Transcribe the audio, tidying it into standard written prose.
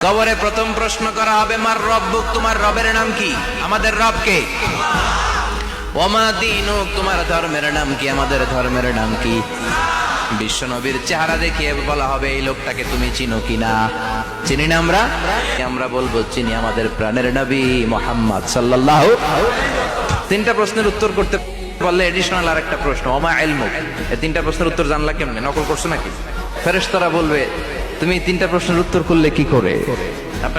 কবরে প্রথম প্রশ্ন করা হবে, মার রব্বুক, তোমার রবের নাম কি? আমাদের রব কে? ওমা দীনুক, তোমার ধর্মের নাম কি? আমাদের ধর্মের নাম কি? বিশ্ব নবীর চেহারা দেখিয়ে বলা হবে, এই লোকটাকে তুমি চিনো কিনা? চিনি না আমরা? আমরা বলবো চিনি, আমাদের প্রাণের নবী মুহাম্মদ সাল্লাল্লাহু। তিনটা প্রশ্নের উত্তর করতে পারলে এডিশনাল আর একটা প্রশ্ন, ওমা ইলমুক, এই তিনটা প্রশ্নের উত্তর জানলা কেমনে? নকল করছো নাকি? ফেরেশতারা বলবে, তুমি তিনটা প্রশ্নের উত্তর করলে কি করে? আপনাকে